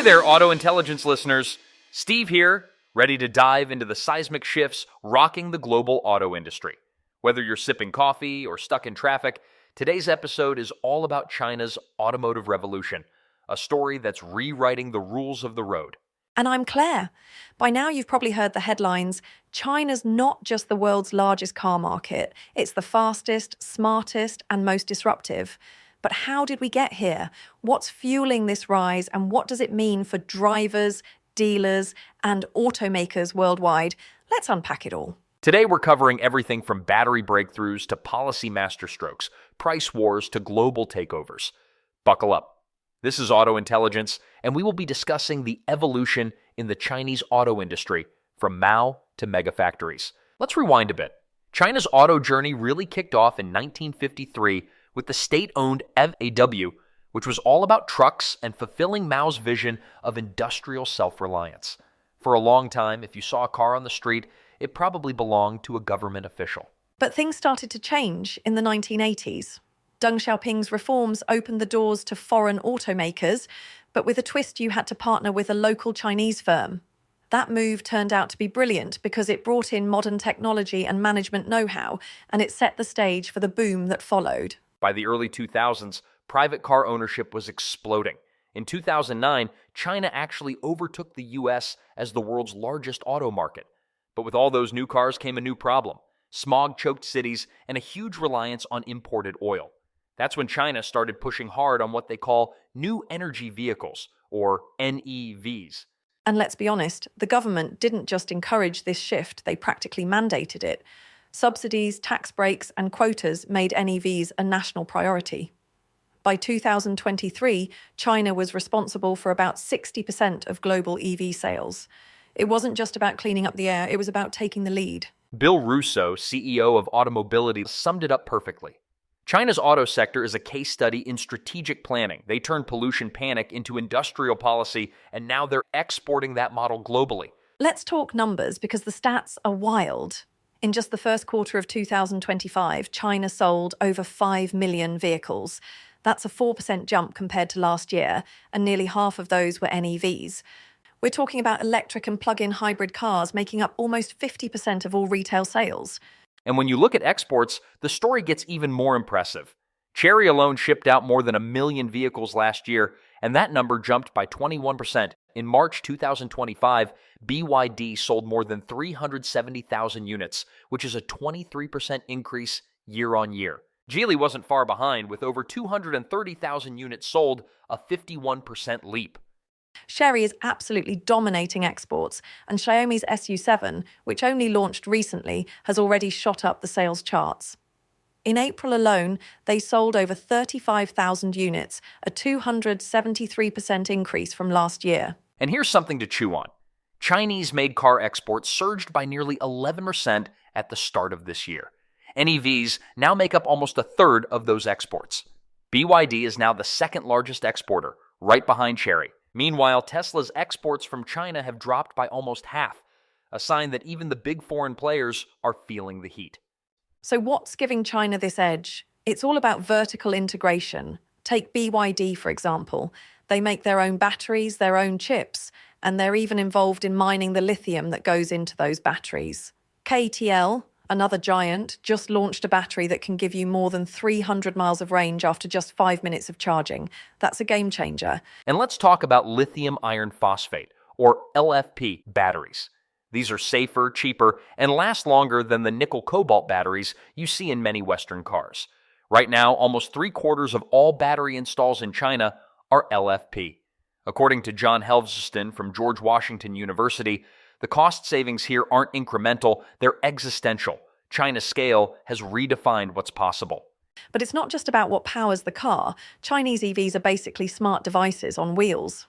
there, Auto Intelligence listeners. Steve here, ready to dive into the seismic shifts rocking the global auto industry. Whether you're sipping coffee or stuck in traffic, today's episode is all about China's automotive revolution, a story that's rewriting the rules of the road. And I'm Claire. By now you've probably heard the headlines. China's not just the world's largest car market, it's the fastest, smartest, and most disruptive. But how did we get here? What's fueling this rise, and what does it mean for drivers, dealers, and automakers worldwide? Let's unpack it all. Today we're covering everything from battery breakthroughs to policy masterstrokes, price wars to global takeovers. Buckle up. This is Auto Intelligence, and we will be discussing the evolution in the Chinese auto industry from Mao to Megafactories. Let's rewind a bit. China's auto journey really kicked off in 1953 with the state-owned FAW, which was all about trucks and fulfilling Mao's vision of industrial self-reliance. For a long time, if you saw a car on the street, it probably belonged to a government official. But things started to change in the 1980s. Deng Xiaoping's reforms opened the doors to foreign automakers, but with a twist you had to partner with a local Chinese firm. That move turned out to be brilliant because it brought in modern technology and management know-how, and it set the stage for the boom that followed. By the early 2000s, private car ownership was exploding. In 2009, China actually overtook the US as the world's largest auto market. But with all those new cars came a new problem: smog-choked cities and a huge reliance on imported oil. That's when China started pushing hard on what they call new energy vehicles, or NEVs. And let's be honest, the government didn't just encourage this shift, they practically mandated it. Subsidies, tax breaks, and quotas made NEVs a national priority. By 2023, China was responsible for about 60% of global EV sales. It wasn't just about cleaning up the air, it was about taking the lead. Bill Russo, CEO of Automobility, summed it up perfectly. China's auto sector is a case study in strategic planning. They turned pollution panic into industrial policy, and now they're exporting that model globally. Let's talk numbers because the stats are wild. In just the first quarter of 2025, China sold over 5 million vehicles. That's a 4% jump compared to last year, and nearly half of those were NEVs. We're talking about electric and plug-in hybrid cars making up almost 50% of all retail sales. And when you look at exports, the story gets even more impressive. Chery alone shipped out more than 1 million vehicles last year, and that number jumped by 21%. In March 2025, BYD sold more than 370,000 units, which is a 23% increase year on year. Geely wasn't far behind, with over 230,000 units sold, a 51% leap. Chery is absolutely dominating exports, and Xiaomi's SU7, which only launched recently, has already shot up the sales charts. In April alone, they sold over 35,000 units, a 273% increase from last year. And here's something to chew on. Chinese-made car exports surged by nearly 11% at the start of this year. NEVs now make up almost a third of those exports. BYD is now the second largest exporter, right behind Chery. Meanwhile, Tesla's exports from China have dropped by almost half, a sign that even the big foreign players are feeling the heat. So what's giving China this edge? It's all about vertical integration. Take BYD, for example. They make their own batteries, their own chips, and they're even involved in mining the lithium that goes into those batteries. KTL, another giant, just launched a battery that can give you more than 300 miles of range after just 5 minutes of charging. That's a game changer. And let's talk about lithium iron phosphate, or LFP, batteries. These are safer, cheaper, and last longer than the nickel-cobalt batteries you see in many Western cars. Right now, almost 3/4 of all battery installs in China are LFP. According to John Helveston from George Washington University, the cost savings here aren't incremental, they're existential. China's scale has redefined what's possible. But it's not just about what powers the car. Chinese EVs are basically smart devices on wheels.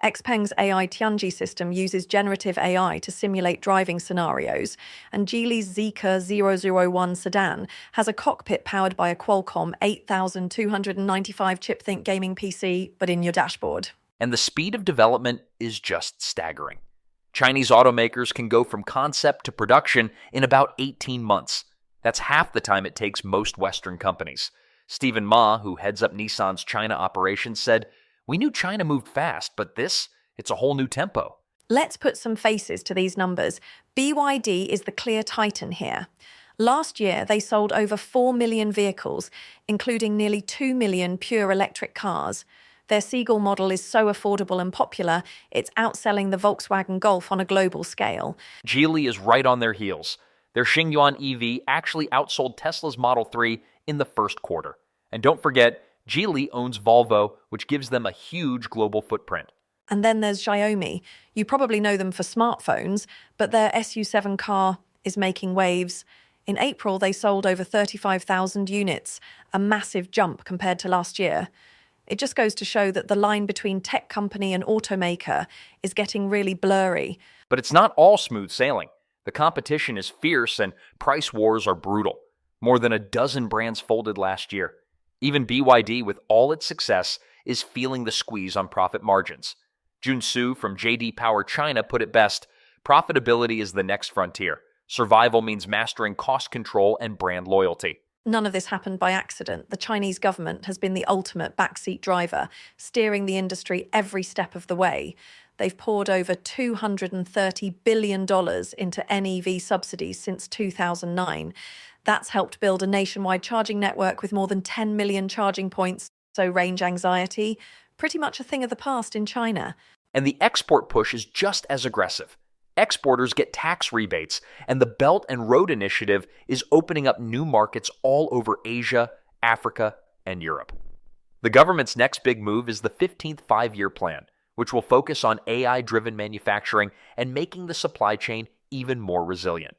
XPeng's AI Tianji system uses generative AI to simulate driving scenarios, and Geely's Zeekr 001 sedan has a cockpit powered by a Qualcomm 8295 chip-think gaming PC, but in your dashboard. And the speed of development is just staggering. Chinese automakers can go from concept to production in about 18 months. That's half the time it takes most Western companies. Stephen Ma, who heads up Nissan's China operations, said, "We knew China moved fast, but this It's a whole new tempo. Let's put some faces to these numbers. BYD is the clear titan here. Last year, they sold over 4 million vehicles, including nearly 2 million pure electric cars. Their Seagull model is so affordable and popular, it's outselling the Volkswagen Golf on a global scale. Geely is right on their heels. Their Xingyuan EV actually outsold Tesla's Model 3 in the first quarter. And don't forget, Geely owns Volvo, which gives them a huge global footprint. And then there's Xiaomi. You probably know them for smartphones, but their SU7 car is making waves. In April, they sold over 35,000 units, a massive jump compared to last year. It just goes to show that the line between tech company and automaker is getting really blurry. But it's not all smooth sailing. The competition is fierce and price wars are brutal. More than a dozen brands folded last year. Even BYD, with all its success, is feeling the squeeze on profit margins. Jun Su from JD Power China put it best, profitability is the next frontier. Survival means mastering cost control and brand loyalty. None of this happened by accident. The Chinese government has been the ultimate backseat driver, steering the industry every step of the way. They've poured over $230 billion into NEV subsidies since 2009. That's helped build a nationwide charging network with more than 10 million charging points, so range anxiety, pretty much a thing of the past in China. And the export push is just as aggressive. Exporters get tax rebates, and the Belt and Road Initiative is opening up new markets all over Asia, Africa, and Europe. The government's next big move is the 15th five-year plan, which will focus on AI-driven manufacturing and making the supply chain even more resilient.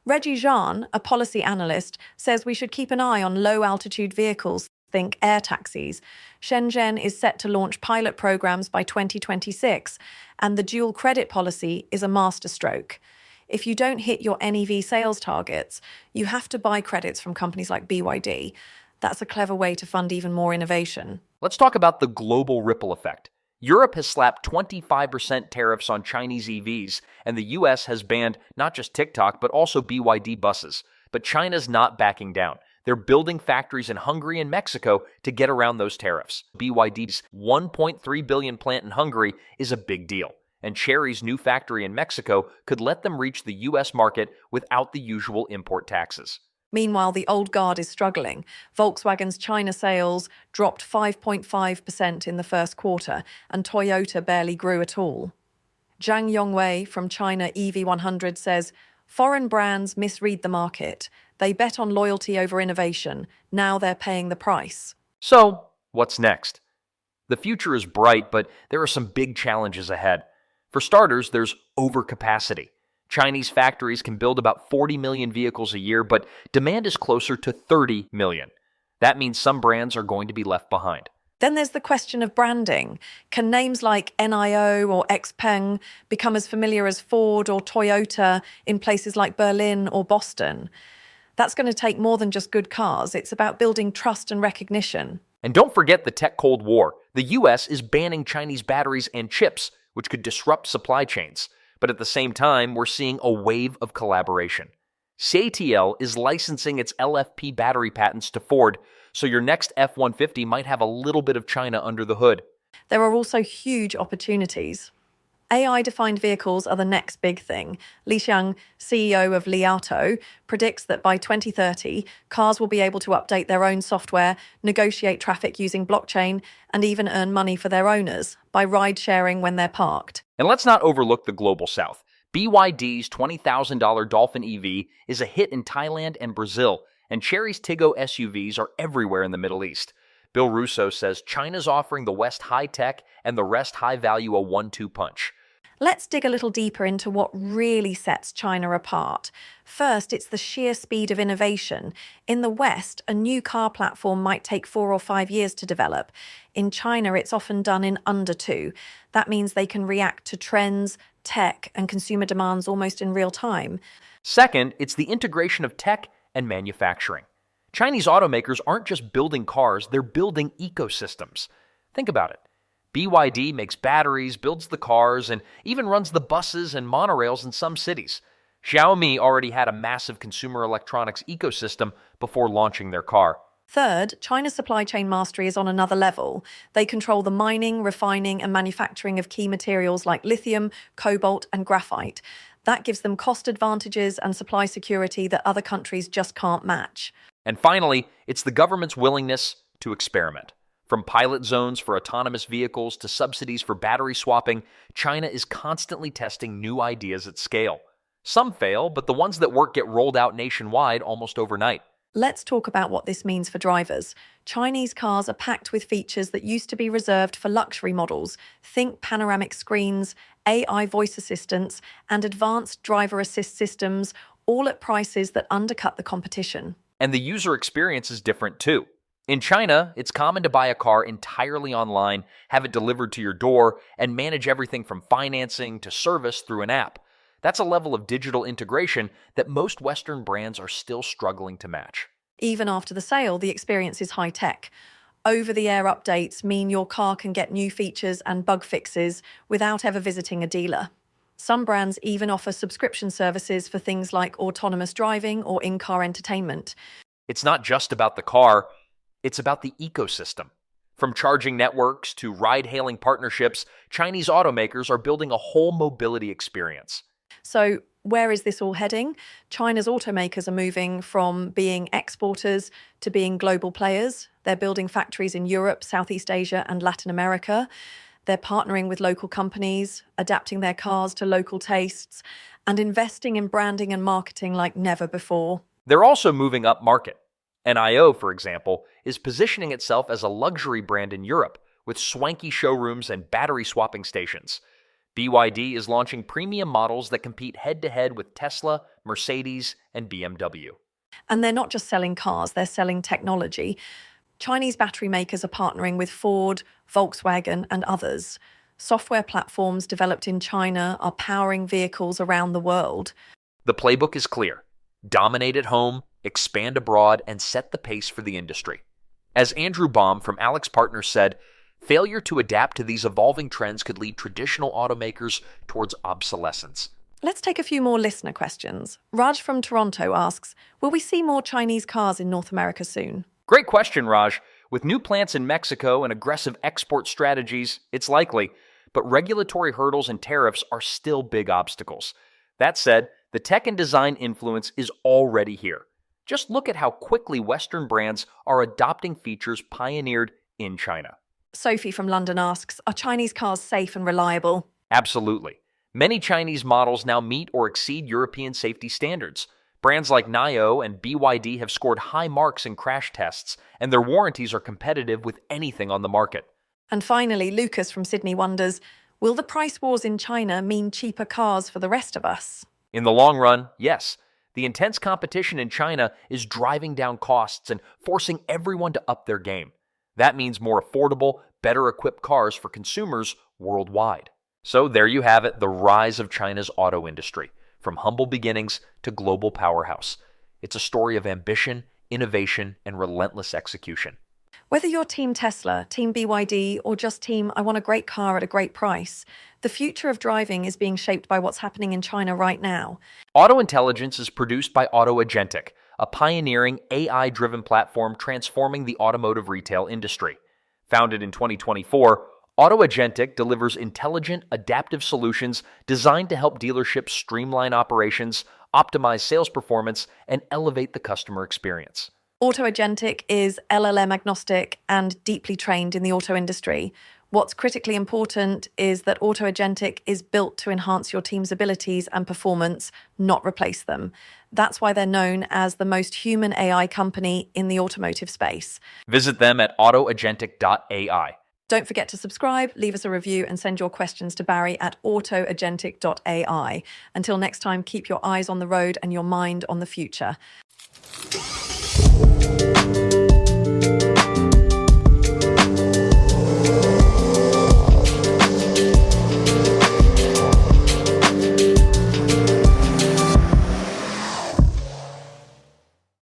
Reggie Zhang, a policy analyst, says we should keep an eye on low-altitude vehicles, think air taxis. Shenzhen is set to launch pilot programs by 2026, and the dual credit policy is a masterstroke. If you don't hit your NEV sales targets, you have to buy credits from companies like BYD. That's a clever way to fund even more innovation. Let's talk about the global ripple effect. Europe has slapped 25% tariffs on Chinese EVs, and the US has banned not just TikTok, but also BYD buses. But China's not backing down. They're building factories in Hungary and Mexico to get around those tariffs. BYD's $1.3 billion plant in Hungary is a big deal, and Chery's new factory in Mexico could let them reach the US market without the usual import taxes. Meanwhile, the old guard is struggling. Volkswagen's China sales dropped 5.5% in the first quarter, and Toyota barely grew at all. Zhang Yongwei from China EV100 says, foreign brands misread the market. They bet on loyalty over innovation. Now they're paying the price. So, what's next? The future is bright, but there are some big challenges ahead. For starters, there's overcapacity. Chinese factories can build about 40 million vehicles a year, but demand is closer to 30 million. That means some brands are going to be left behind. Then there's the question of branding. Can names like NIO or XPeng become as familiar as Ford or Toyota in places like Berlin or Boston? That's going to take more than just good cars. It's about building trust and recognition. And don't forget the tech Cold War. The US is banning Chinese batteries and chips, which could disrupt supply chains. But at the same time, we're seeing a wave of collaboration. CATL is licensing its LFP battery patents to Ford, so your next F-150 might have a little bit of China under the hood. There are also huge opportunities. AI-defined vehicles are the next big thing. Li Xiang, CEO of Li Auto, predicts that by 2030, cars will be able to update their own software, negotiate traffic using blockchain, and even earn money for their owners by ride-sharing when they're parked. And let's not overlook the global south. BYD's $20,000 Dolphin EV is a hit in Thailand and Brazil, and Chery's Tiggo SUVs are everywhere in the Middle East. Bill Russo says China's offering the West high-tech and the rest high-value a 1-2 punch. Let's dig a little deeper into what really sets China apart. First, it's the sheer speed of innovation. In the West, a new car platform might take 4 or 5 years to develop. In China, it's often done in under 2. That means they can react to trends, tech, and consumer demands almost in real time. Second, it's the integration of tech and manufacturing. Chinese automakers aren't just building cars, they're building ecosystems. Think about it. BYD makes batteries, builds the cars, and even runs the buses and monorails in some cities. Xiaomi already had a massive consumer electronics ecosystem before launching their car. Third, China's supply chain mastery is on another level. They control the mining, refining, and manufacturing of key materials like lithium, cobalt, and graphite. That gives them cost advantages and supply security that other countries just can't match. And finally, it's the government's willingness to experiment. From pilot zones for autonomous vehicles to subsidies for battery swapping, China is constantly testing new ideas at scale. Some fail, but the ones that work get rolled out nationwide almost overnight. Let's talk about what this means for drivers. Chinese cars are packed with features that used to be reserved for luxury models. Think panoramic screens, AI voice assistants, and advanced driver assist systems, all at prices that undercut the competition. And the user experience is different too. In China, it's common to buy a car entirely online, have it delivered to your door, and manage everything from financing to service through an app. That's a level of digital integration that most Western brands are still struggling to match. Even after the sale, the experience is high-tech. Over-the-air updates mean your car can get new features and bug fixes without ever visiting a dealer. Some brands even offer subscription services for things like autonomous driving or in-car entertainment. It's not just about the car, it's about the ecosystem. From charging networks to ride-hailing partnerships, Chinese automakers are building a whole mobility experience. So where is this all heading? China's automakers are moving from being exporters to being global players. They're building factories in Europe, Southeast Asia, and Latin America. They're partnering with local companies, adapting their cars to local tastes, and investing in branding and marketing like never before. They're also moving up market. NIO, for example, is positioning itself as a luxury brand in Europe with swanky showrooms and battery swapping stations. BYD is launching premium models that compete head-to-head with Tesla, Mercedes, and BMW. And they're not just selling cars, they're selling technology. Chinese battery makers are partnering with Ford, Volkswagen, and others. Software platforms developed in China are powering vehicles around the world. The playbook is clear. Dominate at home, expand abroad, and set the pace for the industry. As Andrew Baum from Alex Partners said, failure to adapt to these evolving trends could lead traditional automakers towards obsolescence. Let's take a few more listener questions. Raj from Toronto asks, will we see more Chinese cars in North America soon? Great question, Raj. With new plants in Mexico and aggressive export strategies, it's likely, but regulatory hurdles and tariffs are still big obstacles. That said, the tech and design influence is already here. Just look at how quickly Western brands are adopting features pioneered in China. Sophie from London asks, are Chinese cars safe and reliable? Absolutely. Many Chinese models now meet or exceed European safety standards. Brands like NIO and BYD have scored high marks in crash tests, and their warranties are competitive with anything on the market. And finally, Lucas from Sydney wonders, will the price wars in China mean cheaper cars for the rest of us? In the long run, yes. The intense competition in China is driving down costs and forcing everyone to up their game. That means more affordable, better equipped cars for consumers worldwide. So there you have it, the rise of China's auto industry, from humble beginnings to global powerhouse. It's a story of ambition, innovation, and relentless execution. Whether you're Team Tesla, Team BYD, or just Team I want a great car at a great price, the future of driving is being shaped by what's happening in China right now. Auto Intelligence is produced by Automatic, a pioneering AI-driven platform transforming the automotive retail industry. Founded in 2024, Automatic delivers intelligent, adaptive solutions designed to help dealerships streamline operations, optimize sales performance, and elevate the customer experience. Automatic is LLM agnostic and deeply trained in the auto industry. What's critically important is that Automatic is built to enhance your team's abilities and performance, not replace them. That's why they're known as the most human AI company in the automotive space. Visit them at autoagentic.ai. Don't forget to subscribe, leave us a review, and send your questions to Barry at autoagentic.ai. Until next time, keep your eyes on the road and your mind on the future.